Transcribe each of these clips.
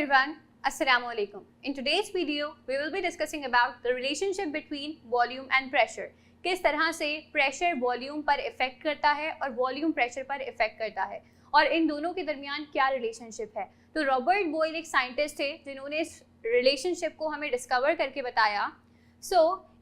everyone, Assalamu alaikum. In today's video, we will be discussing about the relationship between volume and pressure. किस तरह से pressure volume पर effect करता है और वॉल्यूम प्रेशर पर इफेक्ट करता है और इन दोनों के दरमियान क्या रिलेशनशिप है। तो रॉबर्ट बॉयल एक साइंटिस्ट थे जिन्होंने इस रिलेशनशिप को हमें डिस्कवर करके बताया।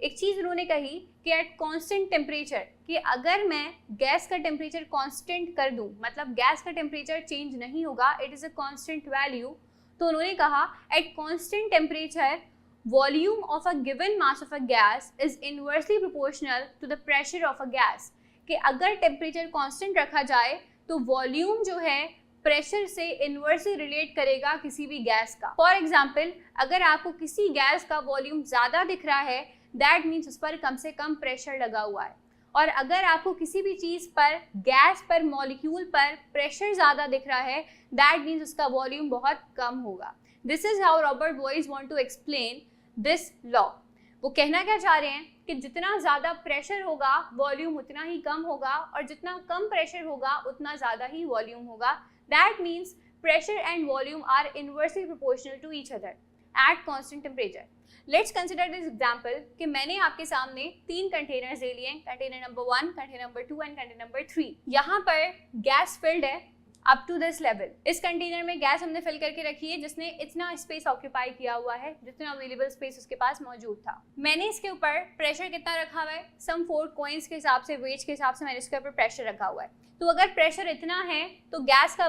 एक चीज़ उन्होंने कही कि एट कांस्टेंट टेम्परेचर, कि अगर मैं गैस का टेम्परेचर कांस्टेंट कर दूं, मतलब गैस का टेम्परेचर चेंज नहीं होगा, it is a constant value. तो उन्होंने कहा at constant temperature volume of a given mass of a gas is inversely proportional to the pressure of a gas, कि अगर टेम्परेचर कांस्टेंट रखा जाए तो वॉल्यूम जो है प्रेशर से इनवर्सली रिलेट करेगा किसी भी गैस का। फॉर एग्जाम्पल, अगर आपको किसी गैस का वॉल्यूम ज़्यादा दिख रहा है, दैट मीन्स उस पर कम से कम प्रेशर लगा हुआ है, और अगर आपको किसी भी चीज़ पर, गैस पर, मॉलिक्यूल पर प्रेशर ज़्यादा दिख रहा है, दैट मीन्स उसका वॉल्यूम बहुत कम होगा। This is how Robert Boyle want to explain this law. वो कहना क्या चाह रहे हैं कि जितना ज़्यादा प्रेशर होगा वॉल्यूम उतना ही कम होगा, और जितना कम प्रेशर होगा उतना ज़्यादा ही वॉल्यूम होगा। That means pressure and volume are inversely proportional to each other at constant temperature. Let's consider this example कि मैंने आपके सामने 3 कंटेनर्स ले लिए, container number 1, container number 2 and container number 3। यहाँ पर गैस फिल्ड है अप टू दिस लेवल। इस कंटेनर में गैस हमने फिल करके रखी है जिसने इतना स्पेस ऑक्यूपाई किया हुआ है जितना अवेलेबल स्पेस उसके पास मौजूद था। मैंने इसके ऊपर प्रेशर कितना रखा हुआ है, सम 4 कॉइन्स के हिसाब से, वेट्स के हिसाब से मैंने इसके ऊपर प्रेशर रखा हुआ है। तो अगर प्रेशर इतना है तो गैस का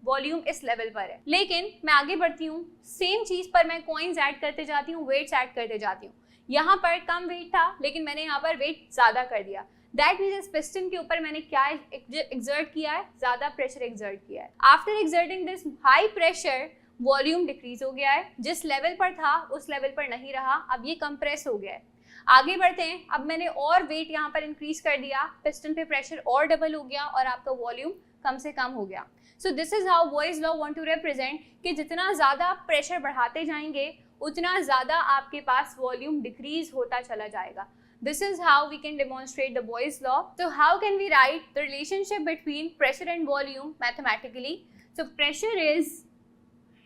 वॉल्यूम इस लेवल पर है। लेकिन मैं आगे बढ़ती हूँ, सेम चीज़ पर मैं कॉइन्स ऐड करते जाती हूँ, वेट्स ऐड करते जाती हूँ। यहाँ पर कम वेट था लेकिन मैंने यहाँ पर वेट ज़्यादा कर दिया। दैट मीन्स इस पिस्टन के ऊपर मैंने क्या एक्सर्ट किया है, ज़्यादा प्रेशर एक्सर्ट किया है। After exerting this high pressure volume decrease हो गया है, जिस लेवल पर था उस लेवल पर नहीं रहा, अब ये कंप्रेस हो गया है। आगे बढ़ते हैं, अब मैंने और वेट यहाँ पर इंक्रीज कर दिया, पिस्टन पे प्रेशर और डबल हो गया और आपका वॉल्यूम कम से कम हो गया। So this is how Boyle's law want to represent कि जितना ज़्यादा प्रेशर बढ़ाते जाएंगे उतना ज़्यादा आपके पास वॉल्यूम डिक्रीज होता चला जाएगा। This is how we can demonstrate the Boyle's law. So how can we write the relationship between pressure and volume mathematically? So pressure is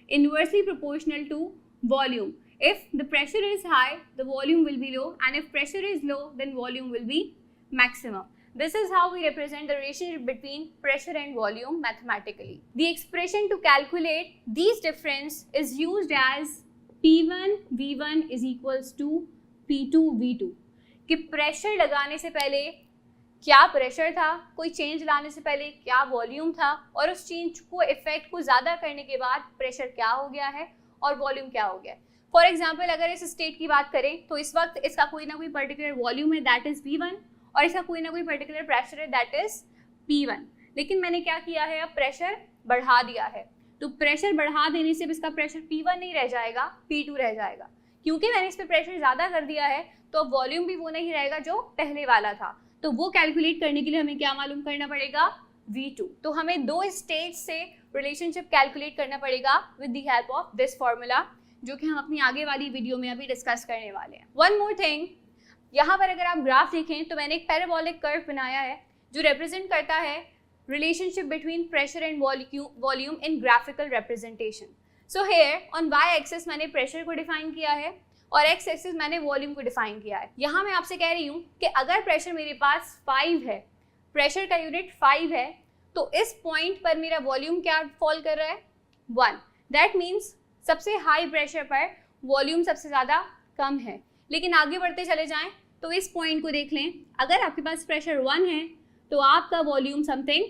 inversely proportional to volume. If the pressure is high, the volume will be low, and if pressure is low, then volume will be maximum. This is how we represent the relationship between pressure and volume mathematically. The expression to calculate these difference is used as P1 V1 is equals to P2 V2. कि pressure लगाने से पहले क्या pressure था, कोई change लाने से पहले क्या वॉल्यूम था, और उस चेंज को इफेक्ट को ज़्यादा करने के बाद प्रेशर क्या हो गया है और वॉल्यूम क्या हो गया है। फॉर एग्जांपल, अगर इस स्टेट की बात करें तो इस वक्त इसका कोई ना कोई पर्टिकुलर वॉल्यूम है, दैट इज़ V1, और इसका कोई ना कोई पर्टिकुलर प्रेशर है, दैट इज़ P1। लेकिन मैंने क्या किया है, अब प्रेशर बढ़ा दिया है। तो प्रेशर बढ़ा देने से इसका प्रेशर P1 नहीं रह जाएगा, P2 रह जाएगा। क्योंकि मैंने इस पर प्रेशर ज़्यादा कर दिया है तो वॉल्यूम भी वो नहीं रहेगा जो पहले वाला था। तो वो कैलकुलेट करने के लिए हमें क्या मालूम करना पड़ेगा, V2। तो हमें 2 स्टेज से रिलेशनशिप कैलकुलेट करना पड़ेगा with the help of this formula, जो कि हम अपनी आगे वाली वीडियो में अभी डिस्कस करने वाले हैं। वन मोर थिंग, यहाँ पर अगर आप ग्राफ देखें तो मैंने एक पैराबोलिक कर्व बनाया है जो रिप्रेजेंट करता है relationship between pressure and volume in graphical representation. So here on Y axis मैंने प्रेशर को डिफाइन किया है और एक्स एक्सिस मैंने वॉल्यूम को डिफाइन किया है। यहाँ मैं आपसे कह रही हूँ कि अगर प्रेशर मेरे पास 5 है, प्रेशर का यूनिट 5 है, तो इस पॉइंट पर मेरा वॉल्यूम क्या फॉल कर रहा है, 1। दैट मीन्स सबसे हाई प्रेशर पर वॉल्यूम सबसे ज़्यादा कम है। लेकिन आगे बढ़ते चले जाएं तो इस पॉइंट को देख लें, अगर आपके पास प्रेशर 1 है तो आपका वॉल्यूम समथिंग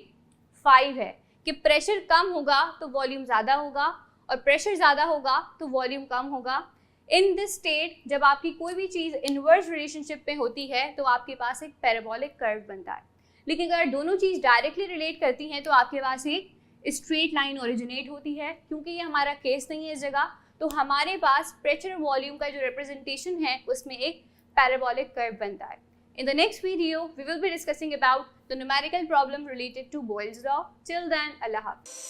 5 है, कि प्रेशर कम होगा तो वॉल्यूम ज़्यादा होगा और प्रेशर ज़्यादा होगा तो वॉल्यूम कम होगा। इन दिस स्टेट जब आपकी कोई भी चीज़ इनवर्स रिलेशनशिप पे होती है तो आपके पास एक पैराबोलिक कर्व बनता है। लेकिन अगर दोनों चीज़ डायरेक्टली रिलेट करती हैं तो आपके पास एक स्ट्रेट लाइन ओरिजिनेट होती है। क्योंकि ये हमारा केस नहीं है इस जगह, तो हमारे पास प्रेशर वॉल्यूम का जो रिप्रेजेंटेशन है उसमें एक पैराबोलिक कर्व बनता है। In the next video, we will be discussing about the numerical problem related to Boyle's law. Till then, Allah Hafiz.